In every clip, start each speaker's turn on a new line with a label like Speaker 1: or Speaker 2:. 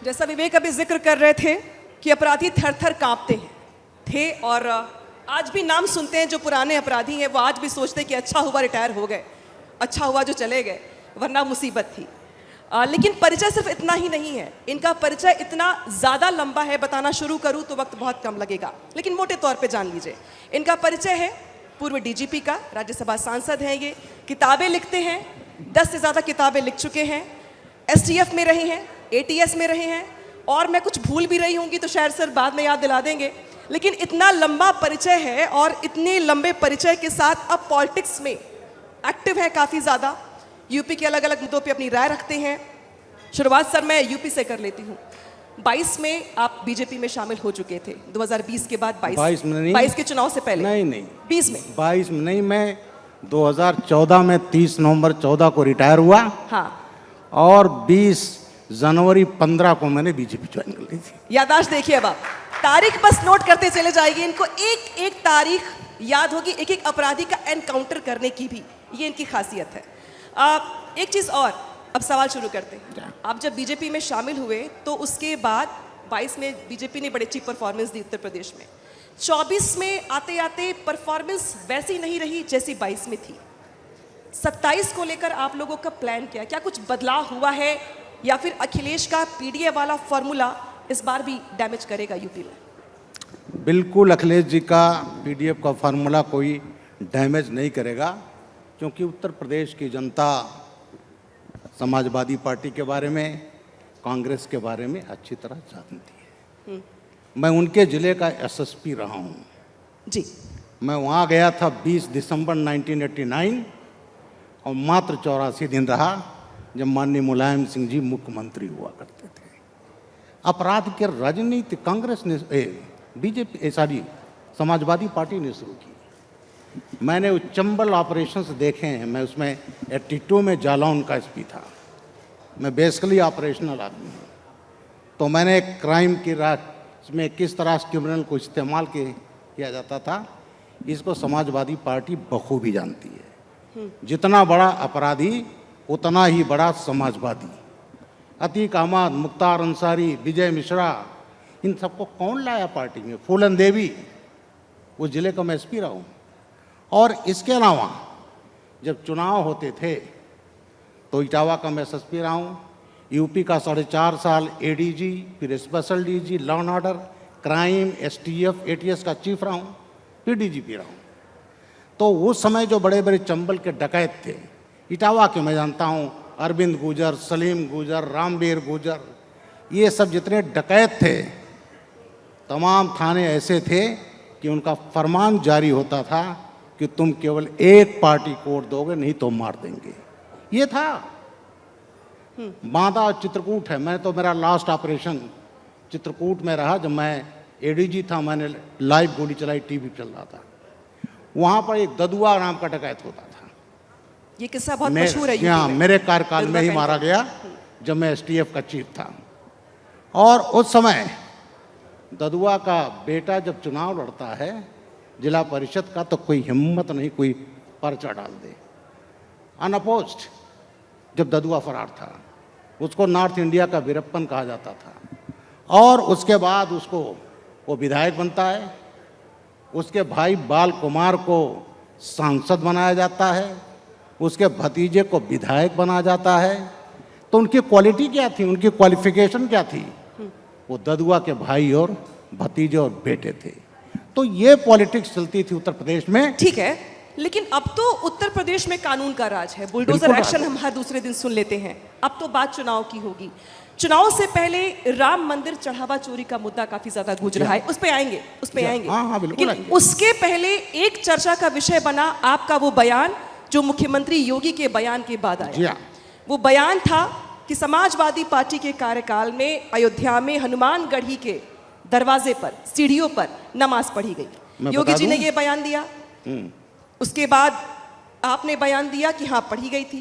Speaker 1: जैसा विवेक अभी जिक्र कर रहे थे कि अपराधी थर थर कांपते थे और आज भी नाम सुनते हैं जो पुराने अपराधी हैं वो आज भी सोचते हैं कि अच्छा हुआ रिटायर हो गए, अच्छा हुआ जो चले गए, वरना मुसीबत थी। लेकिन परिचय सिर्फ इतना ही नहीं है, इनका परिचय इतना ज़्यादा लंबा है, बताना शुरू करूँ तो वक्त बहुत कम लगेगा, लेकिन मोटे तौर पे जान लीजिए। इनका परिचय है पूर्व डीजीपी का, राज्यसभा सांसद हैं ये, किताबें लिखते हैं, 10 से ज़्यादा किताबें लिख चुके हैं, एसटीएफ में रहे हैं, एटीएस में रहे हैं, और मैं कुछ भूल भी रही होंगी तो शायद सर बाद में याद दिला देंगे। लेकिन इतना लंबा परिचय है और इतने लंबे परिचय के साथ अब पॉलिटिक्स में एक्टिव है काफ़ी ज़्यादा, यूपी के अलग अलग मुद्दों पे अपनी राय रखते हैं। शुरुआत सर मैं यूपी से कर लेती हूँ। 22 में आप बीजेपी में शामिल हो चुके थे, 2020 के बाद 22 के चुनाव से पहले।
Speaker 2: नहीं
Speaker 1: 20 में
Speaker 2: 22 में नहीं, मैं 2014 में 30 नवंबर 14 को रिटायर हुआ।
Speaker 1: हाँ,
Speaker 2: और 20 जनवरी 15 को मैंने बीजेपी ज्वाइन कर ली थी।
Speaker 1: याददाश्त देखिए, अब आप तारीख बस नोट करते चले जाइए, इनको एक एक तारीख याद होगी, एक एक अपराधी का एनकाउंटर करने की भी, ये इनकी खासियत है। एक चीज़ और, अब सवाल शुरू करते हैं। आप जब बीजेपी में शामिल हुए तो उसके बाद 22 में बीजेपी ने बड़ी अच्छी परफॉर्मेंस दी उत्तर प्रदेश में, 24 में आते आते परफॉर्मेंस वैसी नहीं रही जैसी 22 में थी। 27 को लेकर आप लोगों का प्लान क्या, क्या कुछ बदलाव हुआ है या फिर अखिलेश का पीडीए वाला फॉर्मूला इस बार भी डैमेज करेगा यूपी में?
Speaker 2: बिल्कुल अखिलेश जी का पीडीएफ का फार्मूला कोई डैमेज नहीं करेगा, क्योंकि उत्तर प्रदेश की जनता समाजवादी पार्टी के बारे में, कांग्रेस के बारे में अच्छी तरह जानती है। मैं उनके ज़िले का एसएसपी रहा हूँ
Speaker 1: जी।
Speaker 2: मैं वहाँ गया था 20 दिसंबर 1989 और मात्र 84 दिन रहा जब माननीय मुलायम सिंह जी मुख्यमंत्री हुआ करते थे। अपराध की राजनीति कांग्रेस ने बीजेपी समाजवादी पार्टी ने शुरू की। मैंने वो चंबल ऑपरेशंस देखे हैं, मैं उसमें 82 में जालौन का एसपी था। मैं बेसिकली ऑपरेशनल आदमी हूँ, तो मैंने क्राइम की राह में किस तरह से क्रिमिनल को इस्तेमाल किया जाता था, इसको समाजवादी पार्टी बखूबी जानती है। जितना बड़ा अपराधी उतना ही बड़ा समाजवादी। अतीक अहमद, मुख्तार अंसारी, विजय मिश्रा, इन सबको कौन लाया पार्टी में? फूलन देवी, वो ज़िले का मैं एसपी रहा हूँ। और इसके अलावा जब चुनाव होते थे तो इटावा का मैं एसएसपी रहा हूँ, यूपी का 4.5 साल एडीजी, फिर special DG, law and order, crime, STF, ATS का चीफ रहा हूँ, फिर डीजीपी रहा हूँ। तो उस समय जो बड़े बड़े चंबल के डकैत थे, इटावा के मैं जानता हूँ, अरविंद गुजर, सलीम गुजर, रामवीर गुजर, ये सब जितने डकैत थे, तमाम थाने ऐसे थे कि उनका फरमान जारी होता था कि तुम केवल एक पार्टी को वोट दोगे, नहीं तो मार देंगे। ये था। बांदा और चित्रकूट है, मैं तो मेरा लास्ट ऑपरेशन चित्रकूट में रहा जब मैं एडीजी था। मैंने लाइव गोली चलाई, टीवी चल रहा था। वहाँ पर एक ददुआ नाम का डकैत होता था।
Speaker 1: ये किस्सा बहुत मशहूर है।
Speaker 2: हाँ, मेरे कार्यकाल में ही मारा गया जब मैं एसटीएफ का चीफ था। और उस समय ददुआ का बेटा जब चुनाव लड़ता है जिला परिषद का, तो कोई हिम्मत नहीं कोई पर्चा डाल दे। अनअपोज्ड जब ददुआ फरार था, उसको नॉर्थ इंडिया का वीरप्पन कहा जाता था। और उसके बाद उसको वो विधायक बनता है, उसके भाई बाल कुमार को सांसद बनाया जाता है, उसके भतीजे को विधायक बनाया जाता है। तो उनकी क्वालिटी क्या थी, उनकी क्वालिफिकेशन क्या थी? वो ददुआ के भाई और भतीजे और बेटे थे। तो ये पॉलिटिक्स चलती थी उत्तर प्रदेश में।
Speaker 1: ठीक है, लेकिन अब तो उत्तर प्रदेश में कानून का राज है, बुलडोजर एक्शन हम हर दूसरे दिन सुन लेते हैं। अब तो बात चुनाव की होगी। चुनाव से पहले राम मंदिर चढ़ावा चोरी का मुद्दा काफी ज्यादा गूंज रहा है, उस पे आएंगे।
Speaker 2: हाँ, बिल्कुल आएंगे।
Speaker 1: उसके पहले एक चर्चा का विषय बना आपका वो बयान जो मुख्यमंत्री योगी के बयान के बाद आया। वो बयान था कि समाजवादी पार्टी के कार्यकाल में अयोध्या में हनुमानगढ़ी के दरवाजे पर, सीढ़ियों पर नमाज पढ़ी गई। योगी जी ने ये बयान दिया। उसके बाद आपने बयान दिया कि हाँ पढ़ी गई थी।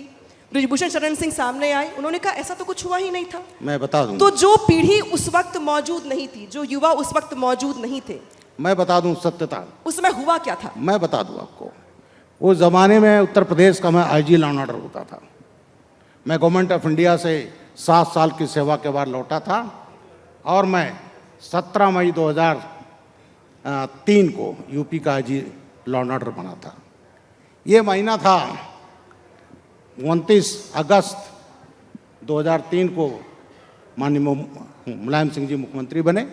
Speaker 1: ब्रिजभूषण शरण सिंह सामने आए, उन्होंने कहा ऐसा तो कुछ हुआ ही नहीं था।
Speaker 2: मैं बता दूं,
Speaker 1: तो जो पीढ़ी उस वक्त मौजूद नहीं थी, जो युवा उस वक्त मौजूद नहीं थे,
Speaker 2: मैं बता दूं सत्यता,
Speaker 1: उसमें हुआ क्या था?
Speaker 2: मैं बता दूं आपको। उस जमाने में उत्तर प्रदेश का मैं आईजी लॉ एंड ऑर्डर होता था। मैं गवर्नमेंट ऑफ इंडिया से 7 साल की सेवा के बाद लौटा था और मैं 17 मई 2003 को यूपी का आईजी लॉ एंड ऑर्डर बना था। ये महीना था 29 अगस्त 2003 को माननीय मुलायम सिंह जी मुख्यमंत्री बने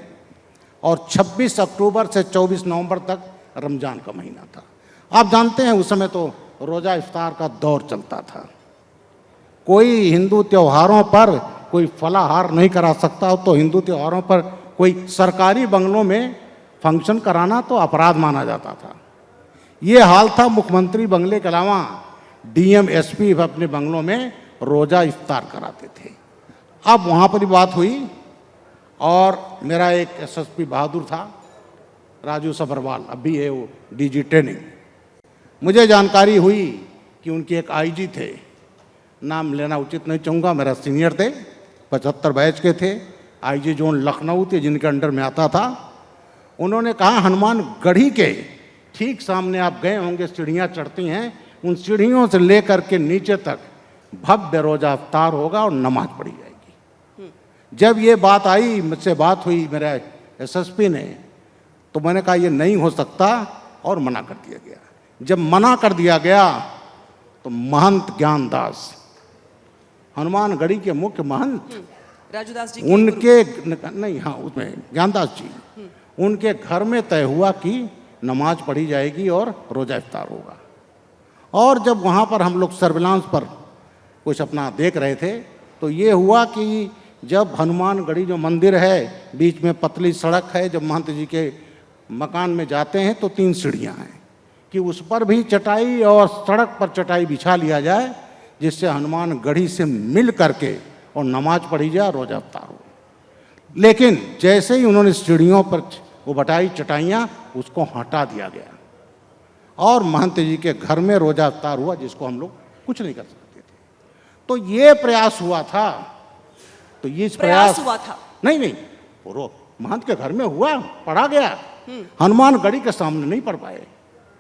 Speaker 2: और 26 अक्टूबर से 24 नवंबर तक रमज़ान का महीना था। आप जानते हैं उस समय तो रोज़ा इफ्तार का दौर चलता था। कोई हिंदू त्योहारों पर कोई फलाहार नहीं करा सकता हो, तो हिंदू त्योहारों पर कोई सरकारी बंगलों में फंक्शन कराना तो अपराध माना जाता था। ये हाल था मुख्यमंत्री बंगले के अलावा डीएम एसपी अपने बंगलों में रोज़ा इफ्तार कराते थे। अब वहाँ पर ही बात हुई और मेरा एक एसएसपी बहादुर था, राजू सबरवाल, अभी है वो डीजी ट्रेनिंग। मुझे जानकारी हुई कि उनके एक आईजी थे, नाम लेना उचित नहीं चाहूँगा, मेरा सीनियर थे, 75 बैच के थे, आईजी जोन लखनऊ थे, जिनके अंडर में आता था। उन्होंने कहा हनुमान गढ़ी के ठीक सामने आप गए होंगे, सीढ़ियाँ चढ़ती हैं, उन सीढ़ियों से लेकर के नीचे तक भव्य रोज़ा इफ्तार होगा और नमाज पढ़ी जाएगी। जब ये बात आई, मुझसे बात हुई मेरे एसएसपी ने, तो मैंने कहा ये नहीं हो सकता और मना कर दिया गया। जब मना कर दिया गया तो महंत ज्ञानदास, हनुमानगढ़ी के मुख्य महंत,
Speaker 1: राजूदास जी
Speaker 2: उनके नहीं, हाँ उसमें ज्ञानदास जी, उनके घर में तय हुआ कि नमाज पढ़ी जाएगी और रोज़ा इफ्तार होगा। और जब वहाँ पर हम लोग सर्विलांस पर कुछ अपना देख रहे थे तो ये हुआ कि जब हनुमानगढ़ी जो मंदिर है, बीच में पतली सड़क है, जब महंत जी के मकान में जाते हैं तो 3 सीढ़ियाँ हैं कि उस पर भी चटाई और सड़क पर चटाई बिछा लिया जाए, जिससे हनुमानगढ़ी से मिल करके और नमाज पढ़ी जाए, रोज़ा इफ्तार हो। लेकिन जैसे ही उन्होंने सीढ़ियों पर वो बटाई चटाइयाँ, उसको हटा दिया गया और महंत जी के घर में रोज़ा इफ्तार हुआ, जिसको हम लोग कुछ नहीं कर सकते थे। तो ये प्रयास हुआ था, तो ये प्रयास
Speaker 1: हुआ था,
Speaker 2: नहीं वो महंत के घर में हुआ, पढ़ा गया, हनुमानगढ़ी के सामने नहीं पढ़ पाए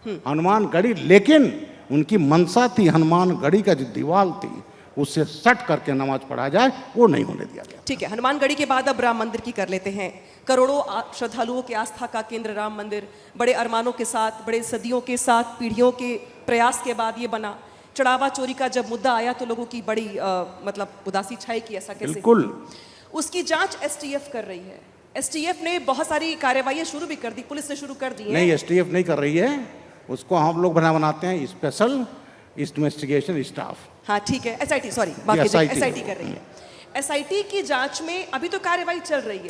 Speaker 2: हनुमानगढ़ी, लेकिन उनकी मनसा थी हनुमानगढ़ी का जो दीवार थी उससे सट करके नमाज पढ़ा जाए, वो नहीं होने दिया गया।
Speaker 1: ठीक है, हनुमानगढ़ी के बाद अब राम मंदिर की कर लेते हैं। करोड़ों श्रद्धालुओं के आस्था का केंद्र राम मंदिर, बड़े अरमानों के साथ, बड़े सदियों के साथ, पीढ़ियों के प्रयास के बाद ये बना। चढ़ावा चोरी का जब मुद्दा आया तो लोगों की बड़ी मतलब उदासी छाई कि ऐसा कैसे।
Speaker 2: बिल्कुल।
Speaker 1: उसकी जांच एसटीएफ कर रही है। एसटीएफ ने बहुत सारी कार्रवाइयां शुरू भी कर दी, पुलिस ने शुरू कर दी है।
Speaker 2: नहीं, एसटीएफ नहीं कर रही है, उसको हम लोग बनाते हैं स्पेशल इन्वेस्टिगेशन स्टाफ।
Speaker 1: हाँ ठीक है, एसआईटी, सॉरी, बाकी एसआईटी कर रही है। एसआईटी की जांच में अभी तो कार्रवाई चल रही है,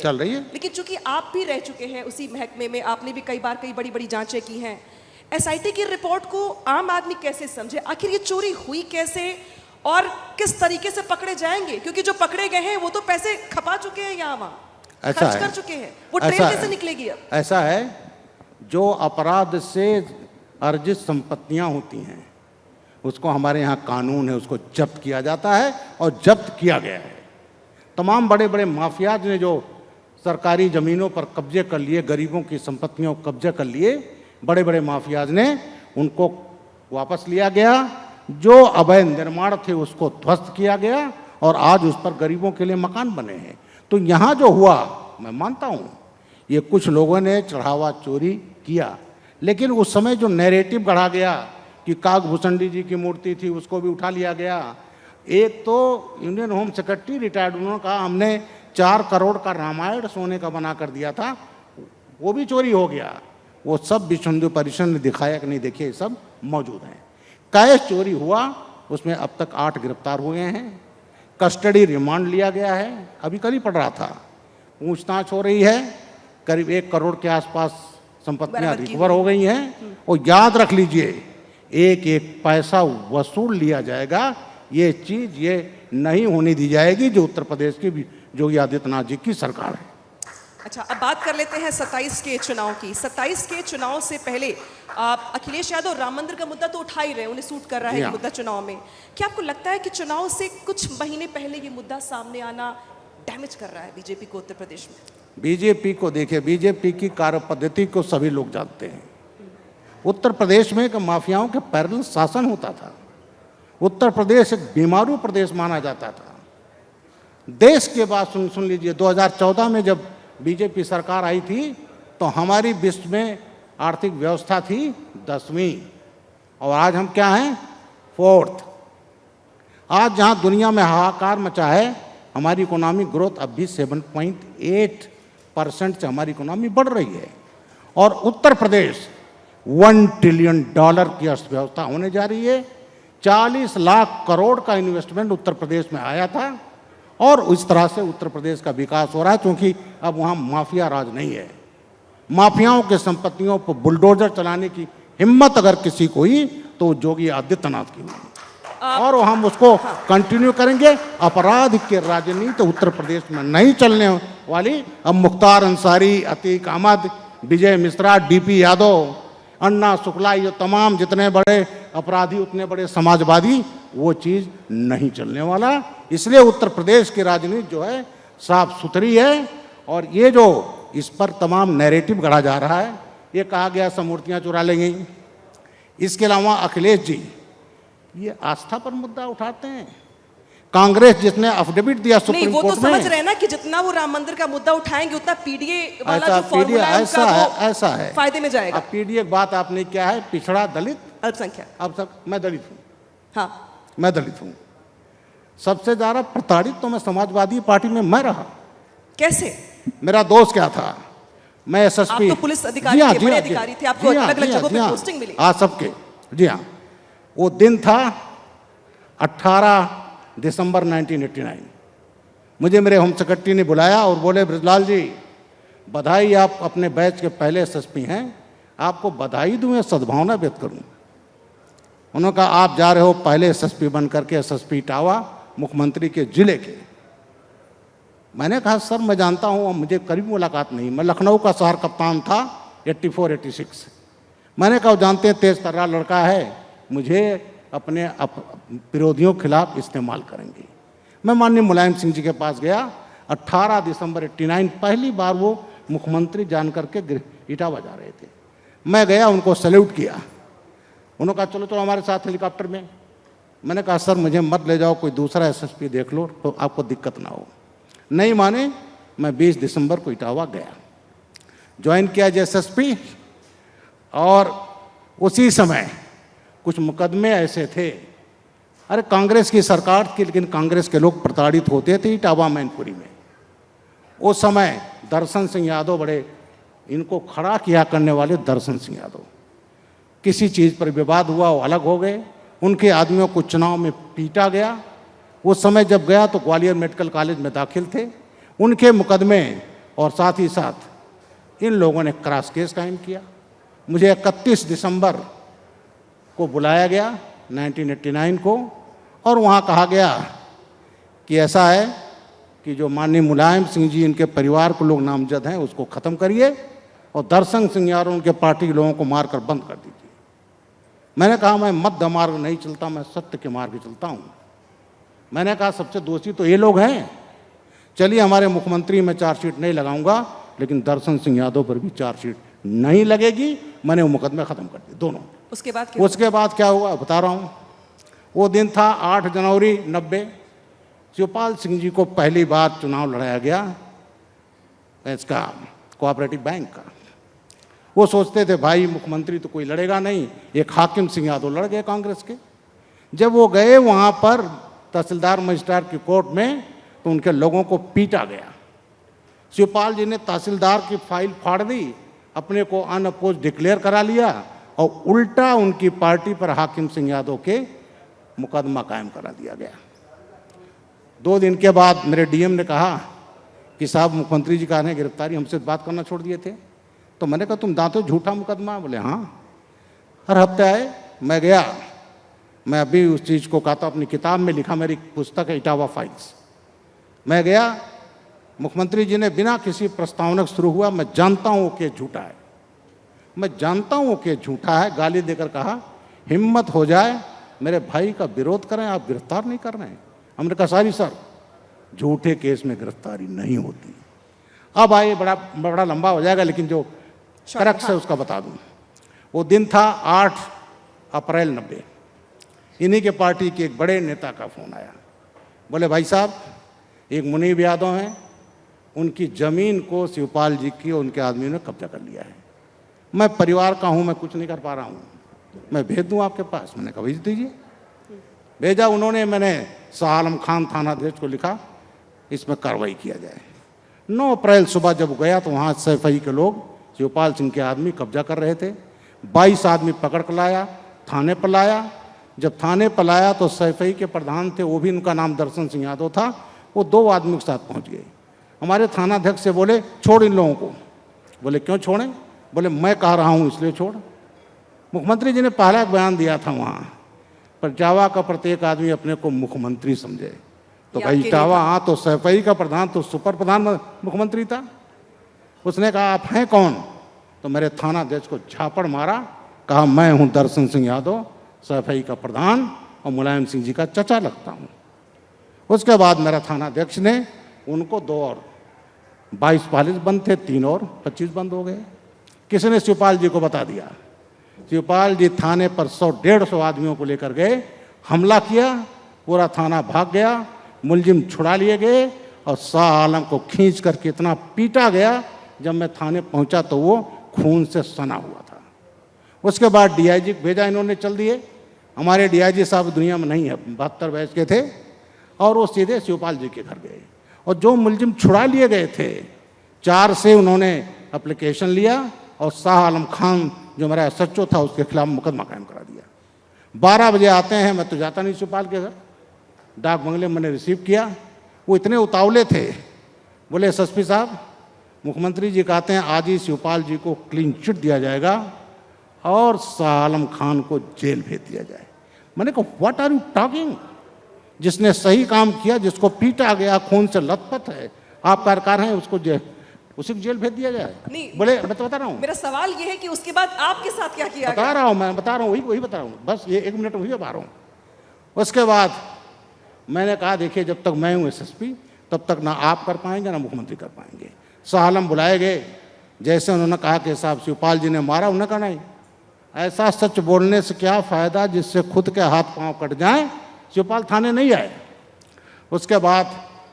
Speaker 1: लेकिन चूंकि आप भी रह चुके हैं उसी महकमे में, आपने भी कई बार कई बड़ी बड़ी जांचें की हैं। एसआईटी की रिपोर्ट को आम आदमी कैसे समझे? आखिर ये चोरी हुई कैसे और किस तरीके से पकड़े जाएंगे? क्योंकि जो पकड़े गए हैं वो तो पैसे खपा चुके हैं, यहाँ वहाँ खर्च कर चुके हैं, वो ट्रेन कैसे निकलेगी अब?
Speaker 2: ऐसा है, जो अपराध से अर्जित संपत्तियां होती हैं उसको हमारे यहाँ कानून है, उसको जब्त किया जाता है और जब्त किया गया है। तमाम बड़े बड़े माफियाज ने जो सरकारी ज़मीनों पर कब्जे कर लिए, गरीबों की संपत्तियों को कब्जे कर लिए, बड़े बड़े माफियाज ने उनको वापस लिया गया। जो अवैध निर्माण थे उसको ध्वस्त किया गया और आज उस पर गरीबों के लिए मकान बने हैं। तो यहाँ जो हुआ, मैं मानता हूँ ये कुछ लोगों ने चढ़ावा चोरी किया, लेकिन उस समय जो नैरेटिव गढ़ा गया कि कागभूषणी जी की मूर्ति थी उसको भी उठा लिया गया। एक तो इंडियन होम सेक्रेटरी रिटायर्ड, उन्होंने कहा हमने 4 करोड़ का रामायण सोने का बना कर दिया था, वो भी चोरी हो गया। वो सब विश्व हिंदू परिषद ने दिखाया कि नहीं, देखिए सब मौजूद हैं। कैश चोरी हुआ, उसमें अब तक 8 गिरफ्तार हुए हैं, कस्टडी रिमांड लिया गया है, अभी कल ही पड़ रहा था, पूछताछ हो रही है, करीब 1 करोड़ के आसपास संपत्तियां रिकवर हो गई हैं। और याद रख लीजिए, एक एक पैसा वसूल लिया जाएगा। ये चीज़ ये नहीं होने दी जाएगी जो उत्तर प्रदेश की योगी आदित्यनाथ जी की सरकार है।
Speaker 1: अच्छा, अब बात कर लेते हैं 27 के चुनाव की। 27 के चुनाव से पहले अखिलेश यादव राम मंदिर का मुद्दा तो उठा ही रहे, उन्हें सूट कर रहा है ये मुद्दा चुनाव में। क्या आपको लगता है कि चुनाव से कुछ महीने पहले ये मुद्दा सामने आना डैमेज कर रहा है बीजेपी को उत्तर प्रदेश में? बीजेपी
Speaker 2: को देखिए, बीजेपी की कार्य पद्धति को सभी लोग जानते हैं। उत्तर प्रदेश में माफियाओं के पैरेलल शासन होता था। उत्तर प्रदेश एक बीमारू प्रदेश माना जाता था। देश के बात सुन लीजिए, 2014 में जब बीजेपी सरकार आई थी तो हमारी विश्व में आर्थिक व्यवस्था थी 10वीं, और आज हम क्या हैं? 4th। आज जहां दुनिया में हाहाकार मचा है, हमारी इकोनॉमिक ग्रोथ अब भी 7.8% से हमारी इकोनॉमी बढ़ रही है। और उत्तर प्रदेश $1 ट्रिलियन की अर्थव्यवस्था होने जा रही है। 40 लाख करोड़ का इन्वेस्टमेंट उत्तर प्रदेश में आया था, और इस तरह से उत्तर प्रदेश का विकास हो रहा है, क्योंकि अब वहाँ माफिया राज नहीं है। माफियाओं के संपत्तियों पर बुलडोजर चलाने की हिम्मत अगर किसी को हुई तो योगी आदित्यनाथ की हुई, और हम उसको कंटिन्यू करेंगे। अपराध की राजनीति उत्तर प्रदेश में नहीं चलने वाली। अब मुख्तार अंसारी, अतीक अहमद, विजय मिश्रा, डीपी यादव, अन्ना शुक्ला, ये तमाम जितने बड़े अपराधी, उतने बड़े समाजवादी, वो चीज़ नहीं चलने वाला। इसलिए उत्तर प्रदेश की राजनीति जो है साफ सुथरी है, और ये जो इस पर तमाम नैरेटिव गढ़ा जा रहा है, ये कहा गया सब मूर्तियाँ चुरा लेंगी। इसके अलावा अखिलेश जी ये आस्था पर मुद्दा उठाते हैं। कांग्रेस जिसने अफिडेविट दिया
Speaker 1: नहीं,
Speaker 2: सुप्रीम
Speaker 1: वो तो
Speaker 2: कोर्ट में,
Speaker 1: समझ रहे हैं ना कि जितना वो राम मंदिर का मुद्दा उठाएंगे उतना पीडीए वाला
Speaker 2: ऐसा
Speaker 1: जो फॉर्मूला है
Speaker 2: ऐसा
Speaker 1: उनका
Speaker 2: है,
Speaker 1: वो
Speaker 2: ऐसा है,
Speaker 1: फायदे में जाएगा।
Speaker 2: अब पीडीए बात आपने क्या है? पिछड़ा, दलित,
Speaker 1: अल्पसंख्यक।
Speaker 2: अब सब मैं दलित हूँ,
Speaker 1: हाँ,
Speaker 2: मैं दलित हूँ। सबसे ज्यादा प्रताड़ित तो मैं समाजवादी पार्टी में मैं रहा।
Speaker 1: कैसे?
Speaker 2: मेरा दोस्त क्या था? मैं एसएसपी।
Speaker 1: आप तो पुलिस अधिकारी थे, बड़े अधिकारी थे, आपको अलग-अलग जगहों पे पोस्टिंग मिली।
Speaker 2: हाँ, सबके। जी हाँ, वो दिन था 18 दिसंबर 1989। मुझे मेरे होम सेक्रेटरी ने बुलाया और बोले, ब्रजलाल जी बधाई, आप अपने बैच के पहले एसएसपी हैं, आपको बधाई दूं या सद्भावना व्यक्त करूं? उन्होंने कहा, आप जा रहे हो पहले एसएसपी बन करके, एसएसपी इटावा, मुख्यमंत्री के जिले के। मैंने कहा, सर मैं जानता हूँ, मुझे करीब मुलाकात नहीं, मैं लखनऊ का शहर कप्तान था 84-86। मैंने कहा, जानते हैं तेज तर्रा लड़का है, मुझे अपने विरोधियों के खिलाफ इस्तेमाल करेंगे। मैं माननीय मुलायम सिंह जी के पास गया। 18 दिसंबर 89 पहली बार वो मुख्यमंत्री जान करके इटावा जा रहे थे। मैं गया, उनको सैल्यूट किया। उन्होंने कहा, चलो हमारे साथ हेलीकॉप्टर में। मैंने कहा, सर मुझे मत ले जाओ, कोई दूसरा एसएसपी देख लो तो आपको दिक्कत ना हो। नहीं माने। मैं 20 दिसंबर को इटावा गया, ज्वाइन किया एसएसपी, और उसी समय कुछ मुकदमे ऐसे थे, अरे कांग्रेस की सरकार थी लेकिन कांग्रेस के लोग प्रताड़ित होते थे इटावा मैनपुरी में। उस समय दर्शन सिंह यादव, बड़े इनको खड़ा किया करने वाले दर्शन सिंह यादव, किसी चीज़ पर विवाद हुआ, वो अलग हो गए। उनके आदमियों को चुनाव में पीटा गया। उस समय जब गया तो ग्वालियर मेडिकल कॉलेज में दाखिल थे। उनके मुकदमे और साथ ही साथ इन लोगों ने क्रॉस केस कायम किया। मुझे 31 दिसंबर को बुलाया गया 1989 को, और वहाँ कहा गया कि ऐसा है कि जो माननीय मुलायम सिंह जी, इनके परिवार को लोग नामजद हैं, उसको ख़त्म करिए, और दर्शन सिंह यार उनके पार्टी के लोगों को मारकर बंद कर दीजिए। मैंने कहा, मैं मध्य मार्ग नहीं चलता, मैं सत्य के मार्ग चलता हूँ। मैंने कहा, सबसे दोषी तो ये लोग हैं, चलिए हमारे मुख्यमंत्री में चार्जशीट नहीं लगाऊंगा, लेकिन दर्शन सिंह यादव पर भी चार्जशीट नहीं लगेगी। मैंने वो मुकदमे ख़त्म कर दिए दोनों।
Speaker 1: उसके बाद
Speaker 2: क्या हुआ बता रहा हूँ। वो दिन था 8 जनवरी 90। शिवपाल सिंह जी को पहली बार चुनाव लड़ाया गया इसका कोऑपरेटिव बैंक का। वो सोचते थे भाई मुख्यमंत्री तो कोई लड़ेगा नहीं, एक हाकिम सिंह यादव लड़ गए कांग्रेस के। जब वो गए वहाँ पर तहसीलदार मजिस्ट्रेट की कोर्ट में, तो उनके लोगों को पीटा गया। शिवपाल जी ने तहसीलदार की फाइल फाड़ दी, अपने को अनअपोज डिक्लेयर करा लिया, और उल्टा उनकी पार्टी पर हाकिम सिंह यादव के मुकदमा कायम करा दिया गया। 2 दिन के बाद मेरे डीएम ने कहा कि साहब मुख्यमंत्री जी का ने गिरफ्तारी, हमसे बात करना छोड़ दिए थे। तो मैंने कहा, तुम दांतो झूठा मुकदमा? बोले हाँ। हर हफ्ते आए, मैं गया, मैं अभी उस चीज़ को कहता, अपनी किताब में लिखा, मेरी पुस्तक है इटावा फाइल्स। मैं गया, मुख्यमंत्री जी ने बिना किसी प्रस्तावना शुरू हुआ, मैं जानता हूँ वो केस झूठा है, मैं जानता हूँ वो केस झूठा है, गाली देकर कहा, हिम्मत हो जाए मेरे भाई का विरोध करें, आप गिरफ्तार नहीं कर रहे हैं। हमने कहा, सारी सर झूठे केस में गिरफ्तारी नहीं होती। अब आइए, बड़ा लंबा हो जाएगा, लेकिन जो करेक्ट है उसका बता दूं। वो दिन था 8 अप्रैल 90। इन्हीं के पार्टी के एक बड़े नेता का फ़ोन आया, बोले भाई साहब एक मुनीब यादव हैं, उनकी ज़मीन को शिवपाल जी की और उनके आदमियों ने कब्जा कर लिया है। मैं परिवार का हूँ, मैं कुछ नहीं कर पा रहा हूँ, मैं भेज दूँ आपके पास। मैंने कहा भेज दीजिए। भेजा उन्होंने, मैंने शाह आलम खान थानाध्यक्ष को लिखा इसमें कार्रवाई किया जाए। 9 अप्रैल सुबह जब गया तो वहाँ सैफई के लोग शिवपाल सिंह के आदमी कब्जा कर रहे थे। 22 आदमी पकड़ कर लाया, थाने पर लाया। जब थाने पर लाया तो सैफई के प्रधान थे, वो भी उनका नाम दर्शन सिंह यादव था, वो 2 आदमियों के साथ पहुँच गए। हमारे थानाध्यक्ष से बोले छोड़ इन लोगों को। बोले क्यों छोड़ें? बोले मैं कह रहा हूँ इसलिए छोड़। मुख्यमंत्री जी ने पहला बयान दिया था वहाँ पर जावा का प्रत्येक आदमी अपने को मुख्यमंत्री समझे। तो भाई जावा, हाँ तो सैफई का प्रधान तो सुपर प्रधान मुख्यमंत्री था। उसने कहा आप हैं कौन? तो मेरे थानाध्यक्ष को झापड़ मारा, कहा मैं हूँ दर्शन सिंह यादव, सैफई का प्रधान और मुलायम सिंह जी का चचा लगता हूँ। उसके बाद मेरा थानाध्यक्ष ने उनको 2 और 22 पुलिस बंद थे, 3 और 25 बंद हो गए। किसी ने शिवपाल जी को बता दिया। शिवपाल जी थाने पर 100-150 आदमियों को लेकर गए, हमला किया, पूरा थाना भाग गया, मुलजिम छुड़ा लिए गए और शाह आलम को खींच करके इतना पीटा गया, जब मैं थाने पहुंचा तो वो खून से सना हुआ था। उसके बाद डीआईजी भेजा इन्होंने, चल दिए। हमारे डीआईजी साहब दुनिया में नहीं है, 72 बैच के थे, और वो सीधे शिवपाल जी के घर गए। और जो मुलजिम छुड़ा लिए गए थे 4 से उन्होंने एप्लीकेशन लिया और शाह आलम खान जो मेरा एसएचओ था उसके खिलाफ मुकदमा कायम करा दिया। 12 बजे आते हैं, मैं तो जाता नहीं शिवपाल के घर, डाक बंगले मैंने रिसीव किया। वो इतने उतावले थे, बोले एसएसपी साहब मुख्यमंत्री जी कहते हैं आज ही शिवपाल जी को क्लीन चिट दिया जाएगा और शाह आलम खान को जेल भेज दिया जाए। मैंने कहा व्हाट आर यू टॉकिंग? जिसने सही काम किया, जिसको पीटा गया, खून से लथपथ है, आप सरकार हैं, उसको उसी को जेल भेज दिया जाए?
Speaker 1: नहीं,
Speaker 2: बोले मैं तो बता रहा हूँ।
Speaker 1: मेरा सवाल ये है कि उसके बाद आपके साथ क्या किया
Speaker 2: बता रहा हूँ, मैं बता रहा हूँ, वही बता रहा हूँ, बस ये 1 मिनट वही बता रहा हूँ। उसके बाद मैंने कहा देखिए जब तक मैं हूँ एसएसपी तब तक ना आप कर पाएंगे ना मुख्यमंत्री कर पाएंगे। शाह आलम बुलाए गए, जैसे उन्होंने कहा कि साहब शिवपाल जी ने मारा, उन्होंने कहा नहीं, ऐसा सच बोलने से क्या फ़ायदा जिससे खुद के हाथ पांव कट जाएं, शिवपाल थाने नहीं आए। उसके बाद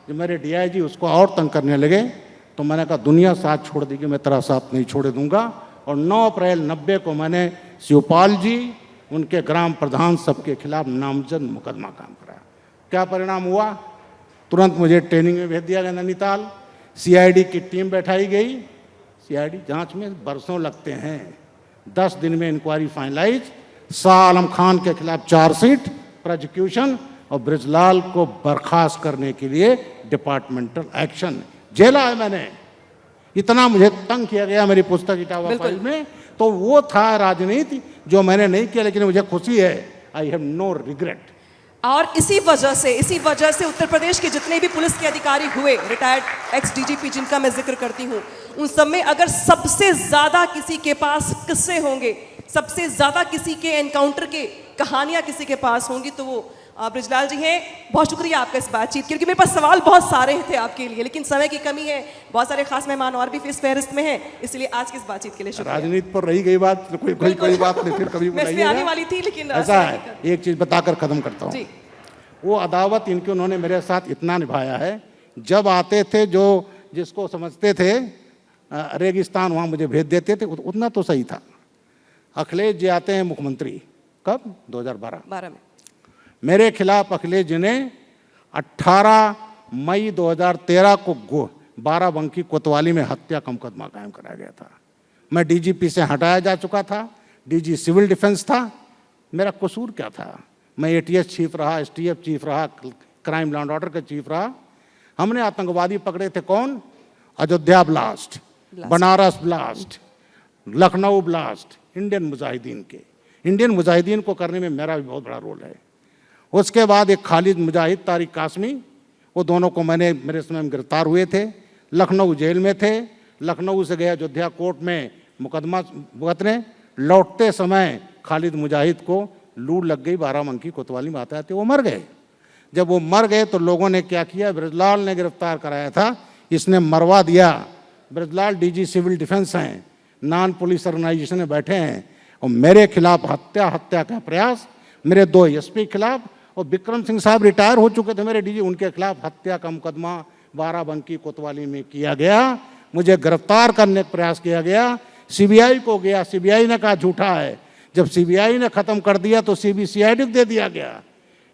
Speaker 2: जब मेरे डीआईजी उसको और तंग करने लगे तो मैंने कहा दुनिया साथ छोड़ देगी, मैं तेरा साथ नहीं छोड़े दूंगा। और 9 अप्रैल 90 को मैंने शिवपाल जी, उनके ग्राम प्रधान सबके खिलाफ नामजद मुकदमा काम कराया। क्या परिणाम हुआ? तुरंत मुझे ट्रेनिंग में भेज दिया गया नैनीताल। सीआईडी की टीम बैठाई गई। सीआईडी जांच में बरसों लगते हैं, 10 दिन में इंक्वायरी फाइनलाइज, शाह आलम खान के खिलाफ चार्जशीट, प्रोसिक्यूशन और ब्रिजलाल को बर्खास्त करने के लिए डिपार्टमेंटल एक्शन। जेला है मैंने, इतना मुझे तंग किया गया मेरी पुस्तक इटावा फाइल में। तो वो था राजनीति जो मैंने नहीं किया, लेकिन मुझे खुशी है, आई हैव नो रिग्रेट।
Speaker 1: और इसी वजह से उत्तर प्रदेश के जितने भी पुलिस के अधिकारी हुए, रिटायर्ड एक्स डीजीपी जिनका मैं जिक्र करती हूँ, उन सब में अगर सबसे ज्यादा किसी के पास किस्से होंगे, सबसे ज्यादा किसी के एनकाउंटर के कहानियां किसी के पास होंगी तो वो ब्रिजलाल जी हैं। बहुत शुक्रिया आपका इस बातचीत, क्योंकि मेरे पास सवाल बहुत सारे थे आपके लिए, लेकिन समय की कमी है, बहुत सारे खास मेहमान और भी इस फहरिस्त में हैं, इसलिए आज की इस बातचीत के लिए शुक्रिया।
Speaker 2: राजनीति पर रही गई बात, कोई बात नहीं, फिर कभी
Speaker 1: मैं आने वाली थी, लेकिन
Speaker 2: ऐसा है। एक चीज बताकर खत्म करता हूँ, वो अदावत इनकी उन्होंने मेरे साथ इतना निभाया है। जब आते थे जो जिसको समझते थे रेगिस्तान, वहाँ मुझे भेज देते थे, उतना तो सही था। अखिलेश जी आते हैं मुख्यमंत्री, कब? 2012 में। मेरे खिलाफ अखिलेश जी ने 18 मई 2013 को 12 कोतवाली में हत्या का मुकदमा कायम कराया गया था। मैं डीजीपी से हटाया जा चुका था, डीजी सिविल डिफेंस था। मेरा कसूर क्या था? मैं एटीएस चीफ रहा, एसटीएफ चीफ रहा, क्राइम लॉ एंड ऑर्डर का चीफ रहा। हमने आतंकवादी पकड़े थे कौन? Ayodhya blast, Banaras blast, Lucknow blast, Indian Mujahideen को करने में मेरा भी बहुत बड़ा रोल है। उसके बाद एक खालिद मुजाहिद, तारिक कासमी, वो दोनों को मेरे समय में गिरफ्तार हुए थे, लखनऊ जेल में थे। लखनऊ से गए अयोध्या कोर्ट में मुकदमा भुगतने, लौटते समय खालिद मुजाहिद को लू लग गई, 12 कोतवाली में आता थे, वो मर गए। जब वो मर गए तो लोगों ने क्या किया, ब्रिजलाल ने गिरफ्तार कराया था, इसने मरवा दिया। ब्रिजलाल डीजी सिविल डिफेंस हैं, नॉन पुलिस ऑर्गेनाइजेशन में बैठे हैं, और मेरे खिलाफ हत्या का प्रयास, मेरे 2 एसपी खिलाफ और विक्रम सिंह साहब रिटायर हो चुके थे मेरे डीजी, उनके खिलाफ हत्या का मुकदमा बाराबंकी कोतवाली में किया गया, मुझे गिरफ्तार करने का प्रयास किया गया, सीबीआई को गया, सीबीआई ने कहा झूठा है, जब सीबीआई ने खत्म कर दिया तो सीबीसीआईडी को दे दिया गया,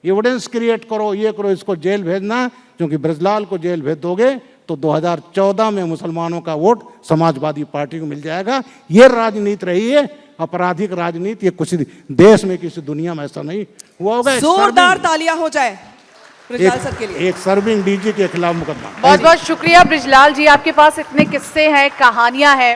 Speaker 2: एविडेंस क्रिएट करो, ये करो, इसको जेल भेजना, क्योंकि ब्रजलाल को जेल भेज दोगे तो 2014 में मुसलमानों का वोट समाजवादी पार्टी को मिल जाएगा। ये राजनीति रही है, आपराधिक राजनीति। ये कुछ देश में, किसी दुनिया में ऐसा नहीं हुआ होगा।
Speaker 1: जोरदार तालियां हो जाए ब्रिजलाल सर के लिए।
Speaker 2: एक सर्विंग डीजी के खिलाफ मुकदमा।
Speaker 3: बहुत बहुत शुक्रिया ब्रिजलाल जी, आपके पास इतने किस्से हैं, कहानियां हैं।